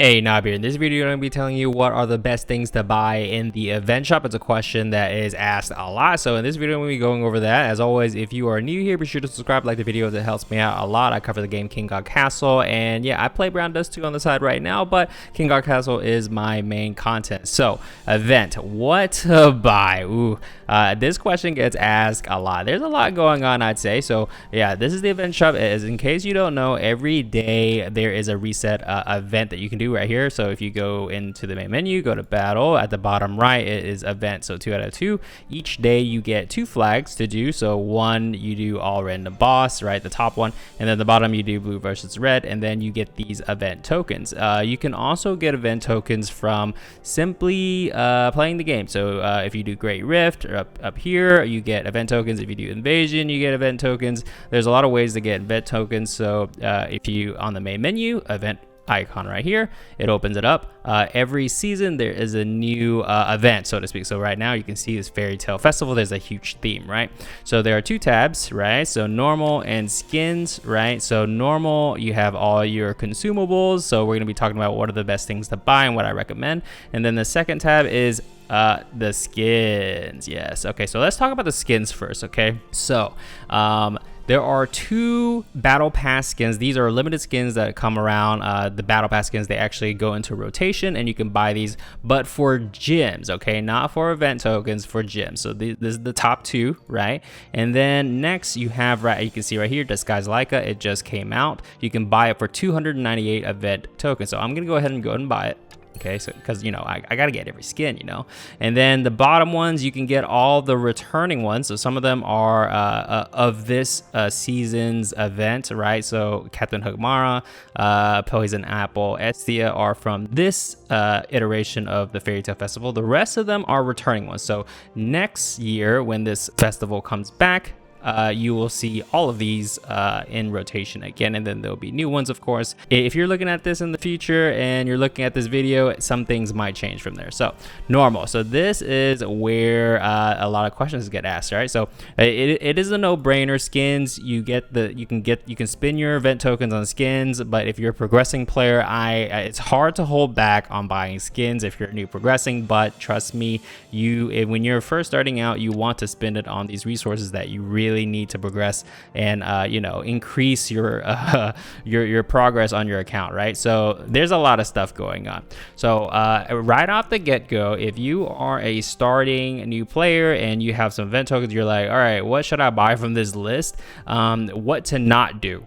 Hey, Knob here. In this video, I'm going to be telling you what are the best things to buy in the event shop. It's a question that is asked a lot. So in this video, I'm going to be going over that. As always, if you are new here, be sure to subscribe, like the video. It helps me out a lot. I cover the game King God Castle. And yeah, I play Brown Dust 2 on the side right now, but King God Castle is my main content. So event, what to buy? Ooh, this question gets asked a lot. There's a lot going on, I'd say. So yeah, this is the event shop. As in case you don't know, every day there is a reset event that you can do right here. So if you go into the main menu, go to battle, at the bottom right it is event. So 2 out of 2. Each day you get 2 flags to do. So one, you do all random boss, right, the top one, and then the bottom you do blue versus red, and then you get these event tokens. You can also get event tokens from simply playing the game. So if you do Great Rift, or up here you get event tokens. If you do Invasion, you get event tokens. There's a lot of ways to get event tokens. So if you on the main menu, event icon right here, it opens it up. Every season there is a new event, so to speak. So right now you can see this Fairy Tale Festival. There's a huge theme, right? So there are 2 tabs, right? So normal and skins, right? So normal, you have all your consumables. So we're going to be talking about what are the best things to buy and what I recommend. And then the second tab is the skins. Yes. Okay, so let's talk about the skins first. Okay, so there are 2 battle pass skins. These are limited skins that come around. The battle pass skins, they actually go into rotation and you can buy these, but for gyms, okay, not for event tokens, for gyms. So this is the top 2, right? And then next you have, right, you can see right here, Disguise Leica. It just came out. You can buy it for 298 event tokens. So I'm gonna go ahead and buy it. Okay, so because you know I gotta get every skin, you know. And then the bottom ones, you can get all the returning ones. So some of them are of this season's event, right? So Captain Hugmara, Poison Apple, Estia are from this iteration of the Fairy Tale Festival. The rest of them are returning ones. So next year when this festival comes back, you will see all of these in rotation again, and then there'll be new ones, of course. If you're looking at this in the future and you're looking at this video, some things might change from there. So normal, so this is where a lot of questions get asked, right? So it is a no-brainer. Skins, you can spin your event tokens on skins, but if you're a progressing player, it's hard to hold back on buying skins if you're new progressing. But trust me, when you're first starting out, you want to spend it on these resources that you really need to progress and you know, increase your progress on your account, right? So there's a lot of stuff going on. So right off the get-go, if you are a starting new player and you have some event tokens, you're like, all right, what should I buy from this list? What to not do.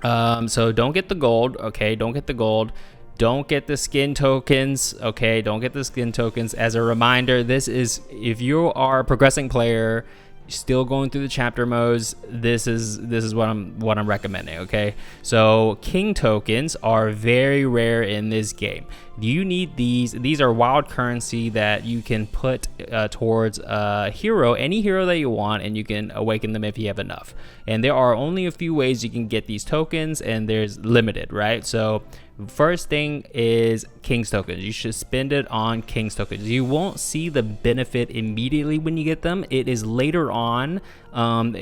So don't get the gold. Okay, don't get the gold. Don't get the skin tokens. Okay, don't get the skin tokens. As a reminder, this is if you are a progressing player still going through the chapter modes, this is what I'm recommending. Okay, so king tokens are very rare in this game. You need these are wild currency that you can put towards a hero, any hero that you want, and you can awaken them if you have enough. And there are only a few ways you can get these tokens, and there's limited, right? So first thing is King's tokens. You should spend it on King's tokens. You won't see the benefit immediately when you get them. It is later on.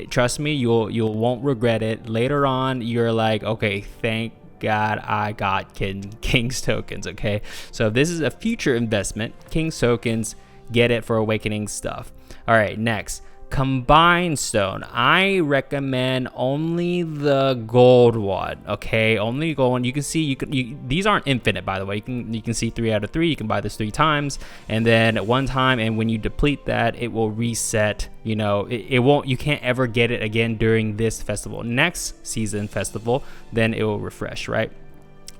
Trust me, you won't regret it. Later on, you're like, okay, thank God I got King's tokens. Okay, so this is a future investment. King's tokens, get it for awakening stuff. All right, next. Combined stone. I recommend only the gold one. Okay, only gold one. You can see these aren't infinite, by the way. You can see 3 out of 3. You can buy this 3 times, and then at one time, and when you deplete that, it will reset. You know, it won't. You can't ever get it again during this festival. Next season festival, then it will refresh, right?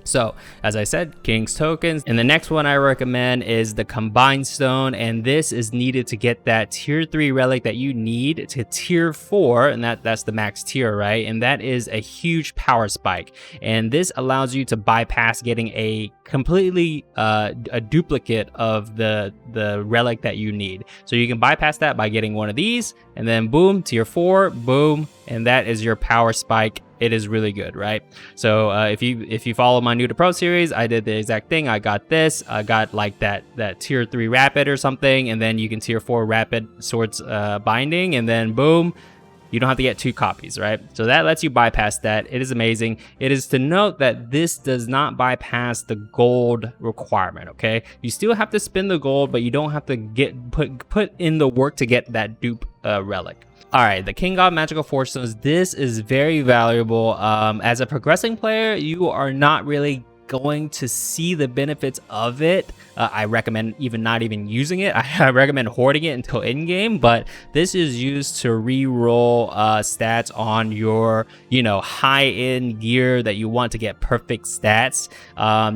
So as I said, King's tokens. And the next one I recommend is the combined stone, and this is needed to get that tier 3 relic that you need to tier 4, and that's the max tier, right? And that is a huge power spike, and this allows you to bypass getting a completely a duplicate of the relic that you need. So you can bypass that by getting one of these, and then boom, tier 4, boom, and that is your power spike. It is really good, right? So if you follow my new to pro series, I did the exact thing. I got this. I got like that tier 3 rapid or something, and then you can tier 4 rapid swords binding, and then boom, You don't have to get 2 copies, right? So that lets you bypass that. It is amazing. It is to note that this does not bypass the gold requirement, okay? You still have to spend the gold, but you don't have to put in the work to get that dupe relic. All right, the King God Magical Forge Stones. This is very valuable. As a progressing player, you are not really going to see the benefits of it. I recommend not even using it. I recommend hoarding it until in game, but this is used to re-roll stats on your, high-end gear that you want to get perfect stats.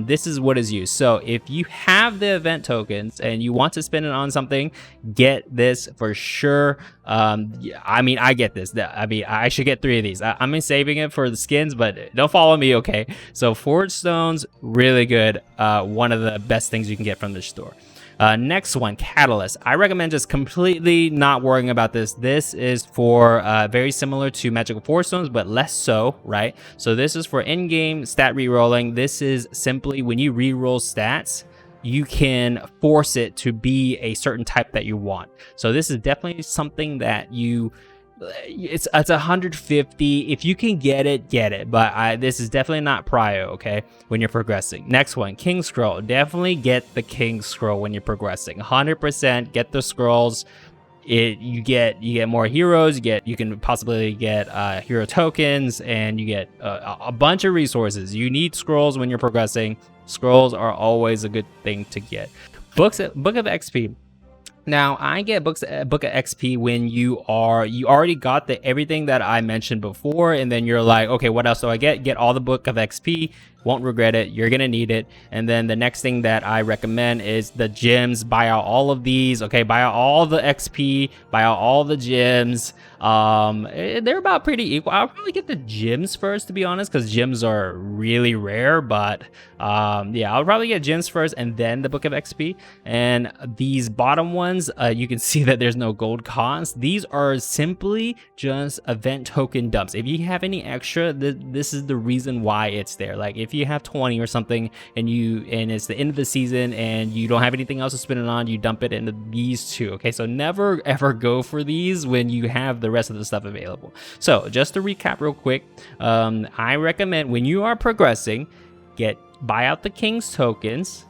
This is what is used. So if you have the event tokens and you want to spend it on something, get this for sure. I get this. I should get 3 of these. I'm saving it for the skins, but don't follow me, okay? So Forge Stones, really good. One of the best things you can get from this store. Next one, Catalyst. I recommend just completely not worrying about this. This is for very similar to Magical Forge Stones, but less so, right? So this is for in-game stat re-rolling. This is simply when you re-roll stats, you can force it to be a certain type that you want. So this is definitely something that it's 150. If you can get it, get it. But this is definitely not prio, okay, when you're progressing. Next one, King Scroll. Definitely get the King Scroll when you're progressing. 100% get the scrolls. You get more heroes. You can possibly get hero tokens, and you get a bunch of resources. You need scrolls when you're progressing. Scrolls are always a good thing to get. Book of XP. Now, I get Book of XP when you already got everything that I mentioned before, and then you're like, okay, what else do I get? Get all the Book of XP. Won't regret it. You're gonna need it. And then the next thing that I recommend is the gems. Buy out all of these. Okay, buy out all the XP. Buy out all the gems. They're about pretty equal. I'll probably get the gems first, to be honest, because gems are really rare. But yeah, I'll probably get gems first and then the Book of XP. And these bottom ones, you can see that there's no gold cost. These are simply just event token dumps. If you have any extra, this is the reason why it's there. Like if you have 20 or something and it's the end of the season and you don't have anything else to spend it on, you dump it into these 2. Okay, so never ever go for these when you have the rest of the stuff available. So just to recap real quick, I recommend when you are progressing, buy out the King's tokens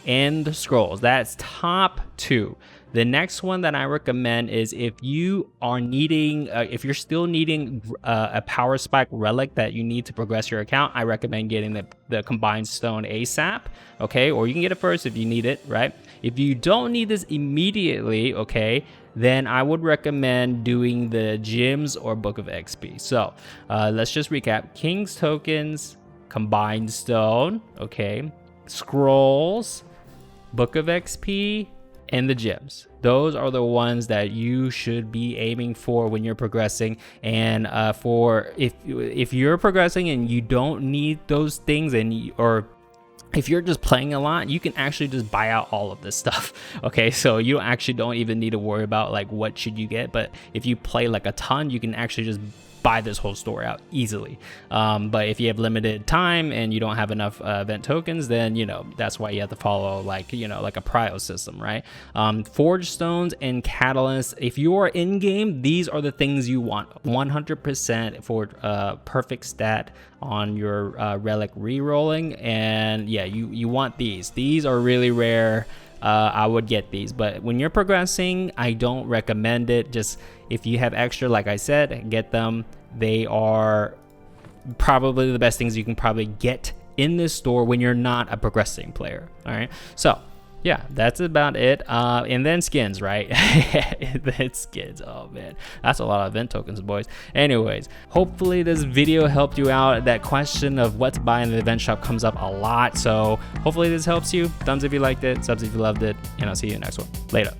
and the scrolls. That's top 2. The next one that I recommend is if you are needing, if you're still needing a power spike relic that you need to progress your account, I recommend getting the combined stone ASAP, okay? Or you can get it first if you need it, right? If you don't need this immediately, okay, then I would recommend doing the gems or Book of XP. So let's just recap. King's tokens, combined stone, okay, scrolls, Book of XP, and the gems. Those are the ones that you should be aiming for when you're progressing. And if you're progressing and you don't need those things, or if you're just playing a lot, you can actually just buy out all of this stuff. Okay, so you actually don't even need to worry about like what should you get. But if you play like a ton, you can actually just buy this whole store out easily. But if you have limited time and you don't have enough event tokens, then that's why you have to follow like a prio system, right? Forge stones and catalysts. If you are in game, these are the things you want. 100% for perfect stat on your relic re-rolling. And yeah, you want these are really rare. I would get these, but when you're progressing, I don't recommend it. Just if you have extra, like I said, get them. They are probably the best things you can probably get in this store when you're not a progressing player. All right, so yeah, that's about it. And then skins, right? Then skins. Oh man, that's a lot of event tokens, boys. Anyways, hopefully this video helped you out. That question of what to buy in the event shop comes up a lot, so hopefully this helps you. Thumbs if you liked it, subs if you loved it, and I'll see you in the next one. Later.